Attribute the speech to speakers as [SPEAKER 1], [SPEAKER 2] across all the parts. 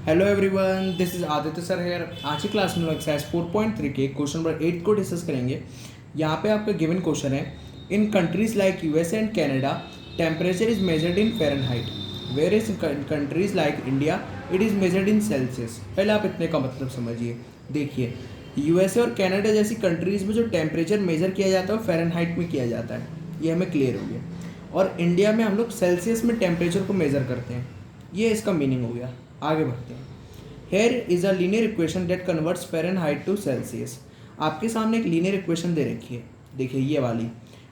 [SPEAKER 1] Hello everyone, this is Aditya sir here. आज की class में हम एक्सरसाइज 4.3 के क्वेश्चन नंबर 8 को डिस्कस करेंगे। यहाँ पे आपका गिवन क्वेश्चन है, in countries like USA and Canada temperature is measured in Fahrenheit, where is countries like India it is measured in Celsius. पहले आप इतने का मतलब समझिए। देखिए, यूएसए और कनाडा जैसी कंट्रीज़ में जो टेम्परेचर मेजर किया जाता है वो फ़ारेनहाइट में किया जाता है, ये हमें क्लियर हो गया। और इंडिया में हम लोग सेल्सियस में टेम्परेचर को मेज़र करते हैं, ये इसका मीनिंग हो गया। आगे बढ़ते हैं। Here is a linear equation that converts Fahrenheit to Celsius. आपके सामने एक लीनियर इक्वेशन दे रखी है, देखिए ये वाली।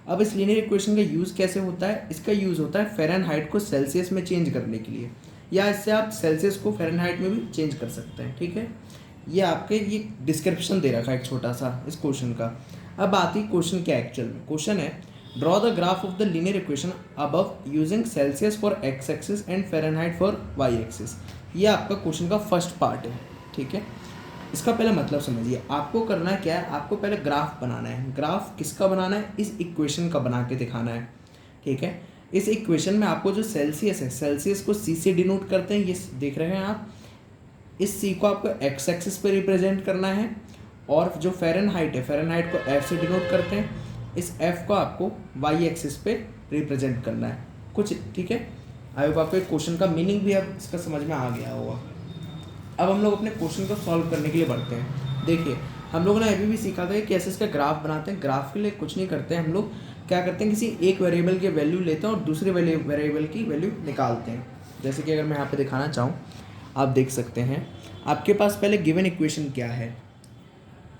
[SPEAKER 1] अब इस लीनियर इक्वेशन का यूज़ कैसे होता है? इसका यूज़ होता है फ़ारेनहाइट को सेल्सियस में चेंज करने के लिए, या इससे आप सेल्सियस को फ़ारेनहाइट में भी चेंज कर सकते हैं। ठीक है, ये आपके ये डिस्क्रिप्शन दे रखा है एक छोटा सा इस क्वेश्चन का। अब आती क्वेश्चन क्या एक्चुअल में। क्वेश्चन है, draw the graph of the linear equation above using Celsius for x axis and Fahrenheit for y axis. ये आपका क्वेश्चन का फर्स्ट पार्ट है। ठीक है, इसका पहले मतलब समझिए। आपको करना क्या है, आपको पहले ग्राफ बनाना है। ग्राफ किसका बनाना है? इस इक्वेशन का बना के दिखाना है। ठीक है, इस इक्वेशन में आपको जो सेल्सियस है, सेल्सियस को सी से डिनोट करते हैं, ये देख रहे हैं आप। इस सी को आपको एक्स एक्सिस पे रिप्रेजेंट करना है, और जो फ़ारेनहाइट है, फ़ारेनहाइट को एफ से डिनोट करते हैं। इस एफ को आपको वाई एक्सिस पे रिप्रेजेंट करना है कुछ। ठीक है, आई होप आपको क्वेश्चन का मीनिंग भी अब इसका समझ में आ गया होगा। अब हम लोग अपने क्वेश्चन को सॉल्व करने के लिए बढ़ते हैं। देखिए, हम लोगों ने अभी भी सीखा था कि कैसे इसका ग्राफ बनाते हैं। ग्राफ के लिए कुछ नहीं करते हैं हम लोग, क्या करते हैं, किसी एक वेरिएबल के वैल्यू लेते हैं और दूसरे वेरिएबल की वैल्यू निकालते हैं। जैसे कि अगर मैं यहाँ पे दिखाना चाहूँ, आप देख सकते हैं। आपके पास पहले गिवन इक्वेशन क्या है,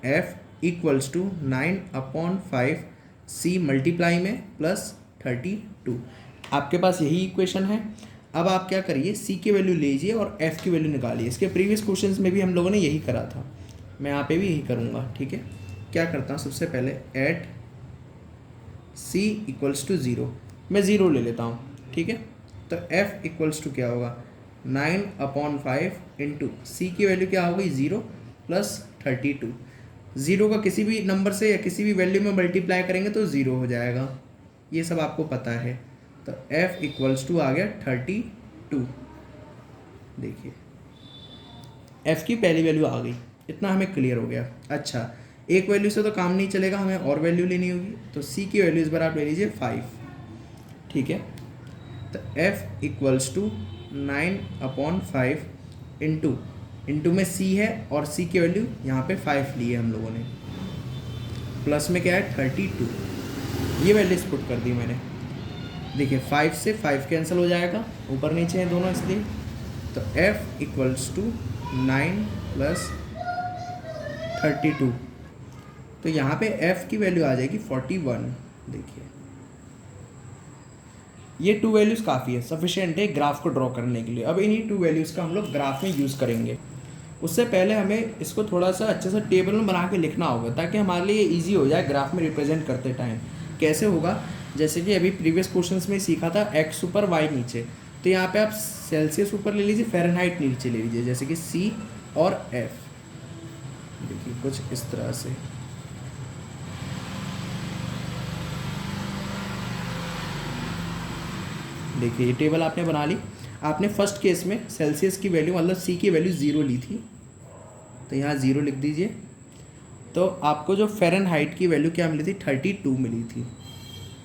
[SPEAKER 1] f equals to 9/5 c multiply में प्लस 32। आपके पास यही इक्वेशन है। अब आप क्या करिए, c की वैल्यू लीजिए और f की वैल्यू निकालिए। इसके प्रीवियस क्वेश्चंस में भी हम लोगों ने यही करा था, मैं यहाँ पे भी यही करूँगा। ठीक है, क्या करता हूँ, सबसे पहले एट c इक्वल्स टू 0, मैं 0 ले लेता हूँ। ठीक है, तो f इक्वल्स टू क्या होगा, 9/5 इंटू सी की वैल्यू क्या होगी 0 प्लस 32। 0 का किसी भी नंबर से या किसी भी वैल्यू में मल्टीप्लाई करेंगे तो 0 हो जाएगा, ये सब आपको पता है। तो f इक्वल्स टू आ गया 32। देखिए, f की पहली वैल्यू आ गई, इतना हमें क्लियर हो गया। अच्छा, एक वैल्यू से तो काम नहीं चलेगा, हमें और वैल्यू लेनी होगी। तो c की वैल्यू इस बार आप ले लीजिए 5। ठीक है, तो f इक्वल्स टू 9/5 इंटू में c है, और c की वैल्यू यहाँ पे 5 ली है हम लोगों ने, प्लस में क्या है 32। ये वैल्यूज पुट कर दी मैंने। देखिए, 5 से 5 कैंसिल हो जाएगा, ऊपर नीचे हैं दोनों इसलिए। तो f इक्वल्स टू 9 प्लस 32, तो यहाँ पे f की वैल्यू आ जाएगी 41। देखिए, ये 2 वैल्यूज़ काफ़ी है, सफिशिएंट है ग्राफ को ड्रॉ करने के लिए। अब इन्हीं 2 वैल्यूज़ का हम लोग ग्राफ में यूज़ करेंगे। उससे पहले हमें इसको थोड़ा सा अच्छे से टेबल में बना के लिखना होगा, ताकि हमारे लिए ईजी हो जाए ग्राफ में रिप्रेजेंट करते टाइम। कैसे होगा, जैसे कि अभी प्रीवियस क्वेश्चंस में सीखा था, एक्स ऊपर वाई नीचे। तो यहाँ पे आप सेल्सियस ऊपर ले लीजिए, फ़ारेनहाइट नीचे ले लीजिए, जैसे कि सी और एफ। देखिए, कुछ इस तरह से। देखिए, ये टेबल आपने बना ली। आपने फर्स्ट केस में सेल्सियस की वैल्यू, मतलब सी की वैल्यू 0 ली थी, तो यहाँ 0 लिख दीजिए। तो आपको जो फ़ारेनहाइट की वैल्यू क्या मिली थी, 32 मिली थी।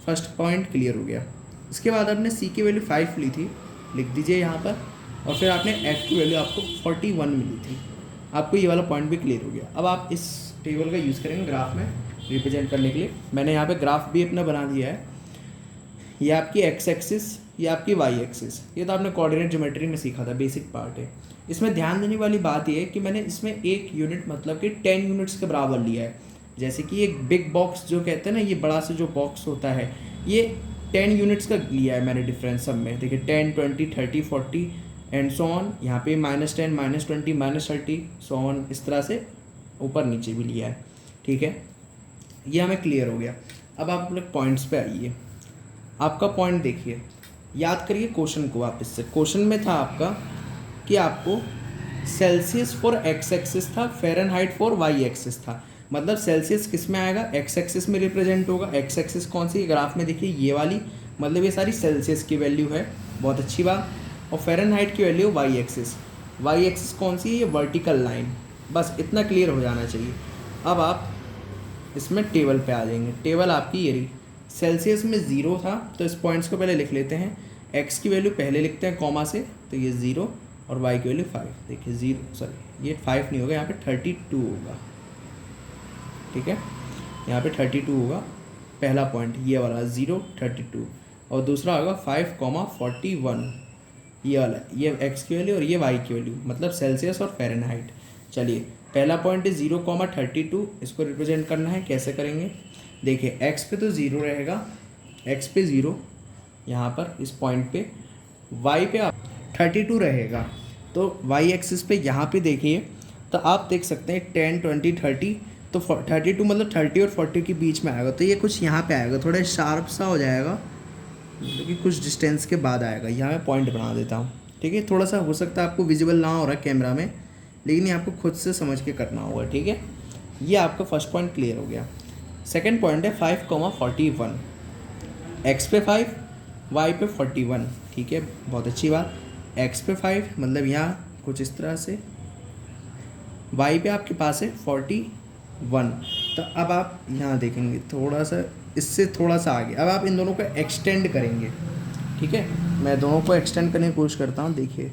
[SPEAKER 1] फर्स्ट पॉइंट क्लियर हो गया। इसके बाद आपने सी की वैल्यू 5 ली थी, लिख दीजिए यहाँ पर। और फिर आपने एफ की वैल्यू आपको 41 मिली थी। आपको ये वाला पॉइंट भी क्लियर हो गया। अब आप इस टेबल का यूज़ करेंगे ग्राफ में रिप्रेजेंट करने के लिए। मैंने यहाँ पे ग्राफ भी अपना बना दिया है। ये आपकी एक्स एक्सिस, ये आपकी वाई एक्सिस। ये तो आपने कोऑर्डिनेट ज्योमेट्री में सीखा था, बेसिक पार्ट है। इसमें ध्यान देने वाली बात ये है कि मैंने इसमें एक यूनिट मतलब कि 10 यूनिट्स के बराबर लिया है। जैसे कि एक बिग बॉक्स जो कहते हैं ना, ये बड़ा सा जो बॉक्स होता है, ये 10 यूनिट्स का लिया है मैंने डिफरेंस सब में। देखिए, 10, 20, 30, 40 एंड सो ऑन। यहाँ पे -10, -20, -30 सो ऑन, इस तरह से ऊपर नीचे भी लिया है। ठीक है, ये हमें क्लियर हो गया। अब आप लोग पॉइंट्स पे आइए। आपका पॉइंट देखिए, याद करिए क्वेश्चन को वापस से। क्वेश्चन में था आपका कि आपको सेल्सियस फॉर एक्स एक्सिस था, फ़ारेनहाइट फॉर वाई एक्सिस था। मतलब सेल्सियस किस में आएगा, एक्स एक्सिस में रिप्रेजेंट होगा। एक्स एक्सिस कौन सी, ग्राफ में देखिए ये वाली, मतलब ये सारी सेल्सियस की वैल्यू है, बहुत अच्छी बात। और फ़ारेनहाइट की value y axis. Y axis कौन सी है, ये वर्टिकल लाइन, बस इतना क्लियर हो जाना चाहिए। अब आप इसमें टेबल पे आ जाएंगे। टेबल आपकी ये रही, सेल्सियस में 0 था तो इस पॉइंट्स को पहले लिख लेते हैं। एक्स की वैल्यू पहले लिखते हैं कॉमा से, तो ये 0 और वाई की वैल्यू 5। देखिए 0 सॉरी ये 5 नहीं होगा, यहाँ पे 32 होगा, ठीक है, यहाँ पे 32 होगा पहला पॉइंट, ये वाला 0 32, और दूसरा होगा 5,41, ये वाला, ये एक्स की वैल्यू और ये वाई की वैल्यू, मतलब सेल्सियस और फ़ारेनहाइट। चलिए पहला पॉइंट है 0,32, इसको रिप्रेजेंट करना है, कैसे करेंगे? देखिए एक्स पे तो 0 रहेगा, एक्स पे 0 यहाँ पर इस पॉइंट पे, वाई पे 32 रहेगा, तो वाई एक्सिस पे यहाँ पे देखिए तो आप देख सकते हैं 10 20 30, तो 32 मतलब 30 और 40 के बीच में आएगा, तो ये कुछ यहाँ पे आएगा, थोड़ा शार्प सा हो जाएगा, क्योंकि कुछ डिस्टेंस के बाद आएगा। यहाँ मैं पॉइंट बना देता हूँ, ठीक है, थोड़ा सा हो सकता है आपको विजिबल ना हो रहा है कैमरा में, लेकिन ये आपको खुद से समझ के करना होगा, ठीक है। ये आपका फर्स्ट पॉइंट क्लियर हो गया। सेकेंड पॉइंट है 5,41, एक्स पे 5 वाई पे 41, ठीक है, बहुत अच्छी बात। एक्स पे 5 मतलब यहाँ कुछ इस तरह से, वाई पे आपके पास है 41, तो अब आप यहाँ देखेंगे थोड़ा सा इससे थोड़ा सा आगे, अब आप इन दोनों को एक्सटेंड करेंगे, ठीक है, मैं दोनों को एक्सटेंड करने की कोशिश करता हूँ। देखिए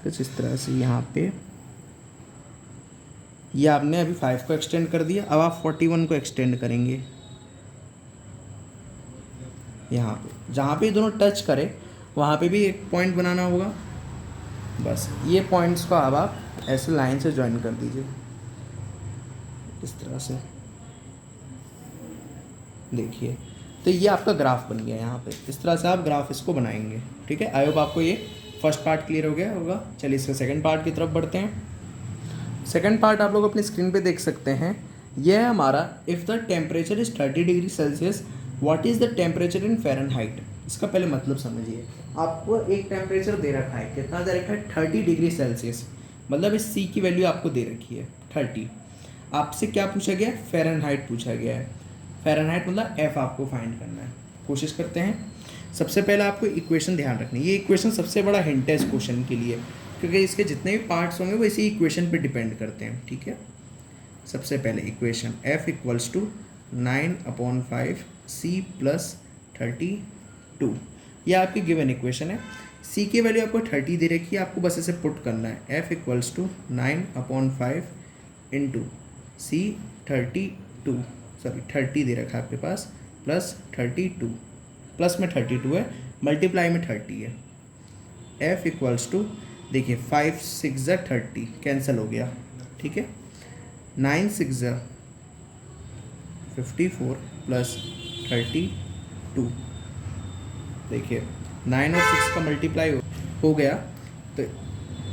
[SPEAKER 1] कुछ इस तरह से यहाँ पे, ये आपने अभी 5 को एक्सटेंड कर दिया, अब आप 41 को एक्सटेंड करेंगे यहाँ पे, जहाँ पे दोनों टच करें वहाँ पे भी एक पॉइंट बनाना होगा, बस ये पॉइंट्स को अब आप ऐसे लाइन से ज्वाइन कर दीजिए इस तरह से, देखिए तो ये आपका ग्राफ बन गया। यहाँ पे इस तरह से आप ग्राफ इसको बनाएंगे, ठीक है। आई होप आपको ये फर्स्ट पार्ट क्लियर हो गया होगा। चलिए इसके सेकंड पार्ट की तरफ बढ़ते हैं। सेकंड पार्ट आप लोग अपनी स्क्रीन पे देख सकते हैं, यह है हमारा if the temperature is 30 degree Celsius what is the temperature in Fahrenheit. इसका पहले मतलब समझिए, आपको एक टेम्परेचर दे रखा है, कितना दे रखा है 30 डिग्री सेल्सियस, मतलब इस सी की वैल्यू आपको दे रखी है 30। आपसे क्या पूछा गया है, फ़ारेनहाइट पूछा गया है। फ़ारेनहाइट मतलब एफ़ आपको फाइंड करना है। कोशिश करते हैं। सबसे पहले आपको इक्वेशन ध्यान रखनी है, ये इक्वेशन सबसे बड़ा हिंट है इस क्वेश्चन के लिए, क्योंकि इसके जितने भी पार्ट्स होंगे वो इसी इक्वेशन पे डिपेंड करते हैं, ठीक है। सबसे पहले equation F equals to 9/5 C plus 32, ये आपकी गिवन इक्वेशन है। C की वैल्यू आपको 30 दे रखी है, आपको बस इसे पुट करना है। F equals to 9/5 into C 32, sorry 30 दे रखा है आपके पास, प्लस 32, प्लस में 32 है, मल्टीप्लाई में 30 है। F इक्वल्स टू, देखिए 5 6 30 कैंसिल हो गया, ठीक है, 9 6 54 प्लस 32, देखिए 9 और 6 का मल्टीप्लाई हो गया तो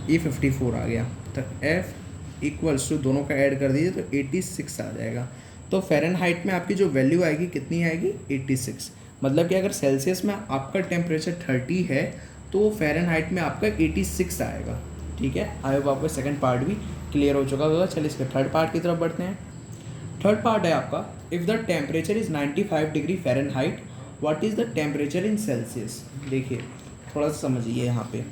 [SPEAKER 1] ये 54 आ गया, तो F इक्वल्स टू दोनों का ऐड कर दीजिए तो 86 आ जाएगा। तो फ़ारेनहाइट में आपकी जो वैल्यू आएगी कितनी आएगी, 86। मतलब कि अगर सेल्सियस में आपका टेम्परेचर 30 है तो फ़ारेनहाइट में आपका 86 आएगा, ठीक है। आई होप आपका सेकंड पार्ट भी क्लियर हो चुका होगा। चलिए इसके थर्ड पार्ट की तरफ बढ़ते हैं। थर्ड पार्ट है आपका if the temperature is 95 degree Fahrenheit what is the temperature in Celsius. देखिए थोड़ा सा समझिए, यहाँ पे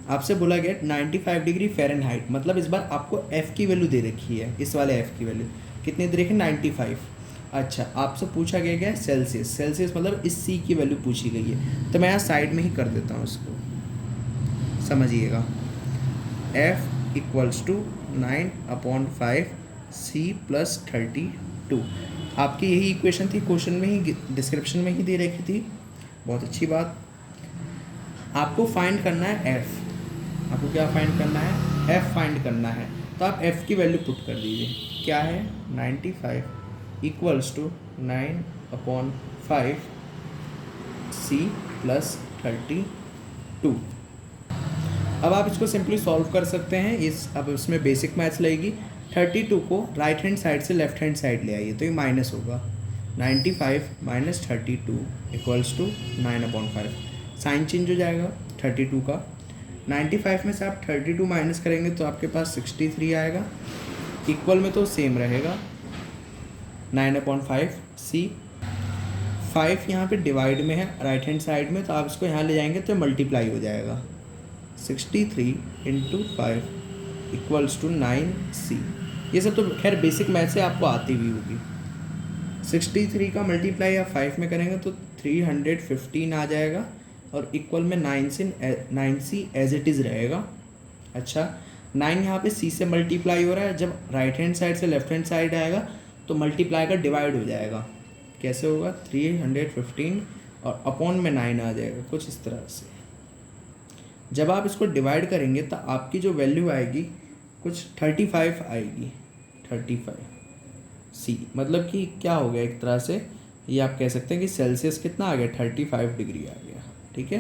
[SPEAKER 1] आपसे बोला गया 95 डिग्री फ़ारेनहाइट, मतलब इस बार आपको F की वैल्यू दे रखी है, इस वाले F की वैल्यू कितनी दे रखी है, 95। अच्छा आपसे पूछा गया है सेल्सियस, सेल्सियस मतलब इस C की वैल्यू पूछी गई है, तो मैं यहाँ साइड में ही कर देता हूँ इसको, समझिएगा। F equals to 9/5 C plus 32, आपकी यही इक्वेशन थी, क्वेश्चन में ही डिस्क्रिप्शन में ही दे रखी थी, बहुत अच्छी बात। आपको फाइंड करना है F, आपको क्या फाइंड करना है, F फाइंड करना है, तो आप F की वैल्यू पुट कर दीजिए, क्या है 95 इक्वल्स टू 9/5 C प्लस 32। अब आप इसको सिंपली सॉल्व कर सकते हैं। अब इसमें बेसिक मैथ्स लगेगी। 32 को राइट हैंड साइड से लेफ्ट हैंड साइड ले आइए तो ये माइनस होगा, 95 minus 32 equals to 9/5, sign change हो जाएगा 32 का। 95 में से आप 32 माइनस करेंगे तो आपके पास 63 आएगा, इक्वल में तो सेम रहेगा 9/5 C। 5 यहाँ पे डिवाइड में है राइट हैंड साइड में, तो आप इसको यहाँ ले जाएंगे तो मल्टीप्लाई हो जाएगा 63 इंटू 5 इक्वल्स टू 9c। ये सब तो खैर बेसिक मैथ से आपको आती हुई होगी। 63 का मल्टीप्लाई या 5 में करेंगे तो 315 आ जाएगा और इक्वल में 9c एज इट इज़ रहेगा। अच्छा 9 यहाँ पे c से मल्टीप्लाई हो रहा है, जब राइट हैंड साइड से लेफ्ट हैंड साइड आएगा तो मल्टीप्लाई का डिवाइड हो जाएगा। कैसे होगा? 315 और अपॉन में 9 आ जाएगा कुछ इस तरह से। जब आप इसको डिवाइड करेंगे तो आपकी जो वैल्यू आएगी कुछ 35 आएगी। 35 सी मतलब कि क्या हो गया एक तरह से, ये आप कह सकते हैं कि सेल्सियस कितना आ गया? 35 डिग्री आ गया। ठीक है,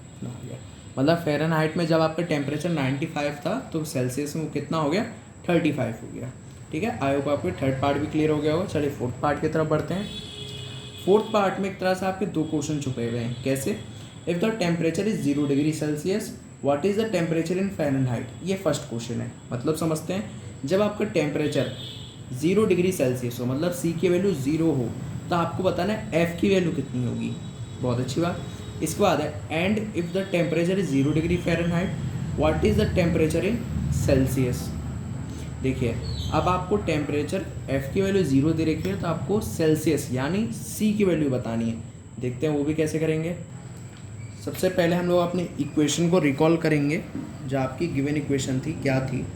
[SPEAKER 1] इतना आ गया। मतलब फ़ारेनहाइट में जब आपका टेम्परेचर 95 था तो सेल्सियस में वो कितना हो गया? 35 हो गया। ठीक है, आई होप आपको थर्ड पार्ट भी क्लियर हो गया होगा। चलिए फोर्थ पार्ट की तरफ बढ़ते हैं। फोर्थ पार्ट में एक तरह से आपके दो क्वेश्चन छुपे हुए हैं। कैसे? If the temperature is 0 degree Celsius what is the temperature in Fahrenheit. ये फर्स्ट क्वेश्चन है। मतलब समझते हैं, जब आपका टेम्परेचर 0 डिग्री सेल्सियस हो, मतलब सी की वैल्यू 0 हो, तो आपको बताना है एफ़ की वैल्यू कितनी होगी। बहुत अच्छी बात। इसके बाद है and if the temperature is 0 degree Fahrenheit what is the temperature in Celsius. देखिए अब आपको टेम्परेचर एफ़ की वैल्यू 0 दे रखी है तो आपको सेल्सियस यानी सी की वैल्यू बतानी है। देखते हैं वो भी कैसे करेंगे। सबसे पहले हम लोग अपनी इक्वेशन को रिकॉल करेंगे। जो आपकी गिवन इक्वेशन थी क्या थी,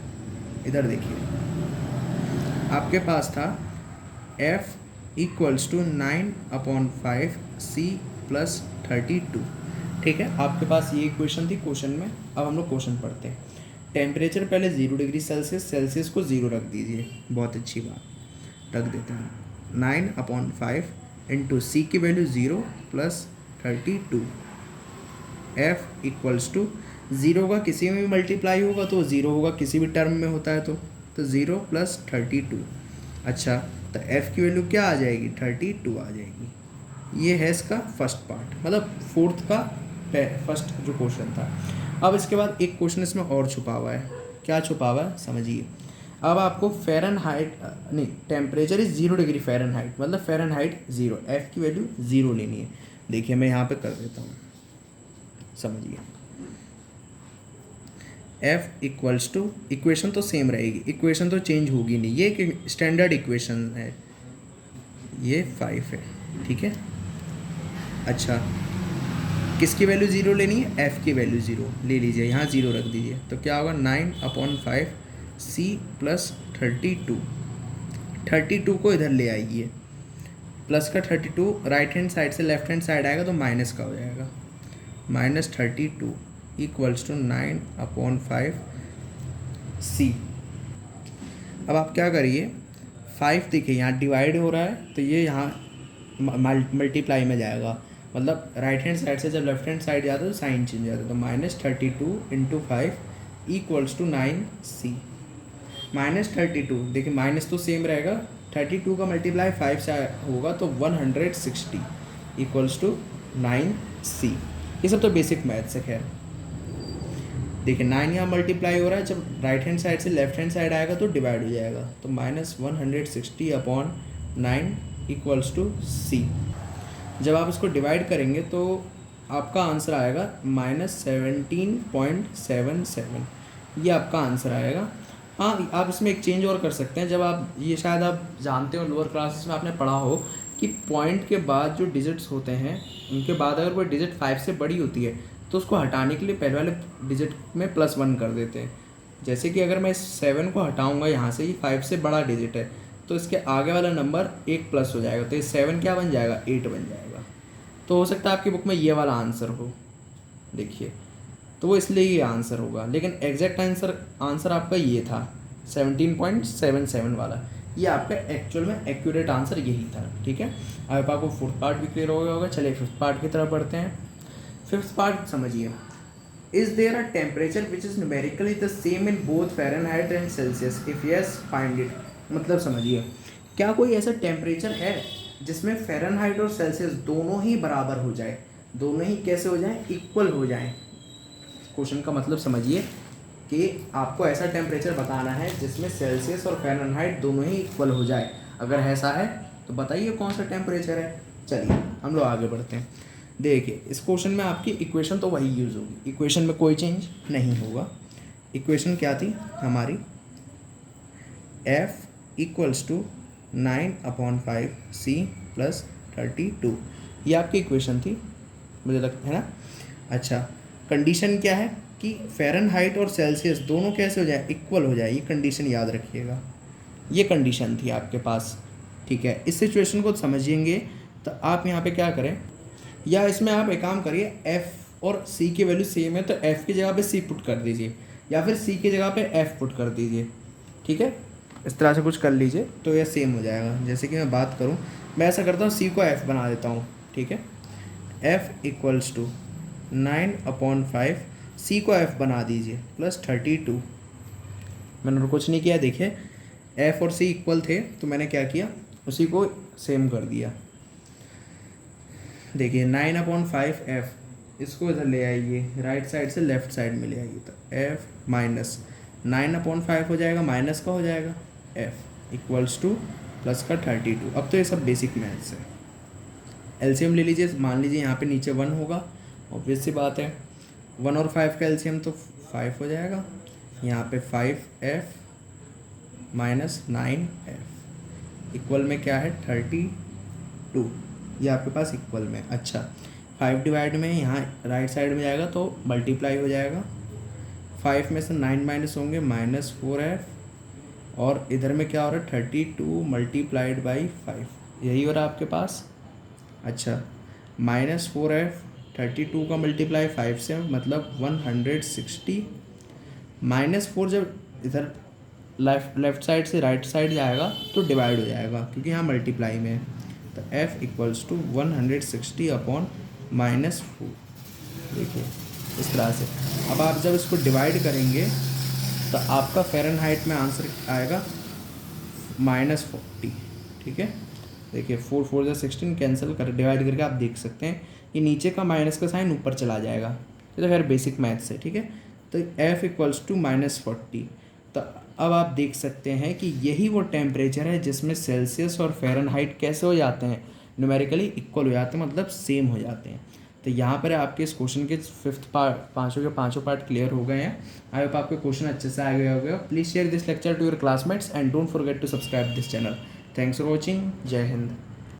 [SPEAKER 1] इधर देखिए। आपके पास था f equals to 9/5 c plus 32। ठीक है, आपके पास ये इक्वेशन थी क्वेश्चन में। अब हम लोग क्वेश्चन पढ़ते हैं। टेम्परेचर पहले 0 डिग्री सेल्सियस, सेल्सियस को 0 रख दीजिए। बहुत अच्छी बात, रख देते हैं। 9/5 इंटू सी की value 0 plus 32। f equals to 0 का किसी में भी मल्टीप्लाई होगा तो 0 होगा, किसी भी टर्म में होता है तो 0 प्लस 32। अच्छा तो f की वैल्यू क्या आ जाएगी? 32 आ जाएगी। ये है इसका फर्स्ट पार्ट, मतलब फोर्थ का फर्स्ट जो क्वेश्चन था। अब इसके बाद एक क्वेश्चन इसमें और छुपा हुआ है। क्या छुपा हुआ है समझिए। अब आपको फ़ारेनहाइट नहीं, टेम्परेचर इज 0 डिग्री फ़ारेनहाइट, मतलब फ़ारेनहाइट 0, f की वैल्यू 0 लेनी है। देखिए मैं यहाँ पे कर देता हूँ, समझिए। f इक्वल्स टू, इक्वेशन तो सेम रहेगी, इक्वेशन तो चेंज होगी नहीं, ये एक स्टैंडर्ड इक्वेशन है। ये 5 है। ठीक है, अच्छा किसकी वैल्यू 0 लेनी है? f की वैल्यू 0 ले लीजिए, यहाँ 0 रख दीजिए। तो क्या होगा? 9/5 c प्लस 32। 32 को इधर ले आइए, प्लस का 32 राइट हैंड साइड से लेफ्ट हैंड साइड आएगा तो माइनस का हो जाएगा। -32 इक्वल्स टू 9/5 c। अब आप क्या करिए, 5 देखिए यहाँ डिवाइड हो रहा है तो ये यहाँ मल्टीप्लाई में जाएगा, मतलब राइट हैंड साइड से जब लेफ्ट हैंड साइड जाता है तो साइन चेंज जाता है। तो -32 इंटू 5 इक्वल्स टू 9c। -32 देखिए माइनस तो सेम रहेगा, 32 का मल्टीप्लाई 5 से होगा तो 160 इक्वल्स टू 9c। ये सब तो बेसिक मैथ्स है। खैर देखिए 9 यहाँ मल्टीप्लाई हो रहा है, जब राइट हैंड साइड से लेफ्ट हैंड साइड आएगा तो डिवाइड हो जाएगा। तो -160/9 इक्वल्स टू c। जब आप इसको डिवाइड करेंगे तो आपका आंसर आएगा -17.77। ये आपका आंसर आएगा। हाँ आप इसमें एक चेंज और कर सकते हैं। जब आप ये शायद आप जानते हो लोअर क्लासेस में आपने पढ़ा हो कि पॉइंट के बाद जो डिजिट्स होते हैं उनके बाद अगर कोई डिजिट 5 से बड़ी होती है तो उसको हटाने के लिए पहले वाले डिजिट में +1 कर देते हैं। जैसे कि अगर मैं इस 7 को हटाऊंगा यहाँ से, ये 5 से बड़ा डिजिट है तो इसके आगे वाला नंबर 1 प्लस हो जाएगा, तो ये 7 क्या बन जाएगा? 8 बन जाएगा। तो हो सकता है आपकी बुक में ये वाला आंसर हो, देखिए, तो वो इसलिए ये आंसर होगा। लेकिन एग्जैक्ट आंसर आपका ये था 17.77 वाला। ये आपका एक्चुअल में एक्यूरेट आंसर यही था। ठीक है, अब आपको फोर्थ पार्ट भी क्लियर हो गया होगा। चलिए फिफ्थ पार्ट की तरफ बढ़ते हैं। फिफ्थ पार्ट समझिए। Is there a temperature which is numerically the same in both Fahrenheit and Celsius, if yes find it. मतलब समझिए, क्या कोई ऐसा टेम्परेचर है जिसमें फ़ारेनहाइट और सेल्सियस दोनों ही बराबर हो जाए? दोनों ही कैसे हो जाएं? इक्वल हो जाएं। क्वेश्चन का मतलब समझिए कि आपको ऐसा टेम्परेचर बताना है जिसमें सेल्सियस और फ़ारेनहाइट दोनों ही इक्वल हो जाए। अगर ऐसा है तो बताइए कौन सा टेम्परेचर है। चलिए हम लोग आगे बढ़ते हैं। देखिए इस क्वेश्चन में आपकी इक्वेशन तो वही यूज़ होगी, इक्वेशन में कोई चेंज नहीं होगा। इक्वेशन क्या थी हमारी, f equals to 9/5 c plus 32, ये आपकी इक्वेशन थी मुझे लगता है ना। अच्छा, कंडीशन क्या है कि फ़ारेनहाइट और सेल्सियस दोनों कैसे हो जाए, इक्वल हो जाए, ये कंडीशन याद रखिएगा, ये कंडीशन थी आपके पास। ठीक है, इस सिचुएशन को समझिएंगे तो आप यहाँ पे क्या करें, या इसमें आप एक काम करिए, f और c की वैल्यू सेम है तो f की जगह पे c पुट कर दीजिए, या फिर c की जगह पे f पुट कर दीजिए। ठीक है, इस तरह से कुछ कर लीजिए तो यह सेम हो जाएगा। जैसे कि मैं बात करूँ, मैं ऐसा करता हूँ, c को f बना देता हूँ। ठीक है, f इक्वल्स टू 9/5, c को f बना दीजिए प्लस 32। मैंने और कुछ नहीं किया, देखिए f और c इक्वल थे तो मैंने क्या किया, उसी को सेम कर दिया। देखिए 9/5 f, इसको इधर ले आइए, राइट साइड से लेफ्ट साइड में ले आइए, तो f माइनस 9/5 हो जाएगा, माइनस का हो जाएगा f इक्वल्स टू प्लस का 32। अब तो ये सब बेसिक मैथ्स है। एलसीएम ले लीजिए, मान लीजिए यहाँ पे नीचे 1 होगा, ऑब्वियस सी बात है, 1 और 5 का एलसीएम तो 5 हो जाएगा, यहाँ पे 5f माइनस 9f इक्वल में क्या है 32, ये आपके पास इक्वल में। अच्छा, 5 डिवाइड में यहाँ राइट साइड में जाएगा तो मल्टीप्लाई हो जाएगा, 5 में से 9 माइनस होंगे -4f, और इधर में क्या हो रहा है 32 मल्टीप्लाइड बाई 5, यही हो रहा है आपके पास। अच्छा, -4f, 32 का मल्टीप्लाई 5 से मतलब 160, -4 जब इधर लेफ्ट साइड से राइट साइड जाएगा तो डिवाइड हो जाएगा क्योंकि यहाँ मल्टीप्लाई में है, तो f इक्वल्स टू 160/-4। देखिए इस तरह से। अब आप जब इसको डिवाइड करेंगे तो आपका फ़ारेनहाइट में आंसर आएगा -40। ठीक है, देखिए 4 4 जा 16, कैंसिल कर डिवाइड करके आप देख सकते हैं कि नीचे का माइनस का साइन ऊपर चला जाएगा। ये तो खैर बेसिक मैथ्स है। ठीक है, तो f इक्वल्स टू -40। तो अब आप देख सकते हैं कि यही वो टेम्परेचर है जिसमें सेल्सियस और फ़ारेनहाइट कैसे हो जाते हैं, न्यूमेरिकली इक्वल हो जाते हैं, मतलब सेम हो जाते हैं। तो यहाँ पर आपके इस क्वेश्चन के 5th पार्ट, पाँचों के पाँचों पार्ट क्लियर हो गए हैं। आई होप आपके क्वेश्चन अच्छे से आ गए हो गए। Please share this lecture to your classmates and don't forget to subscribe this channel. Thanks for watching. जय हिंद।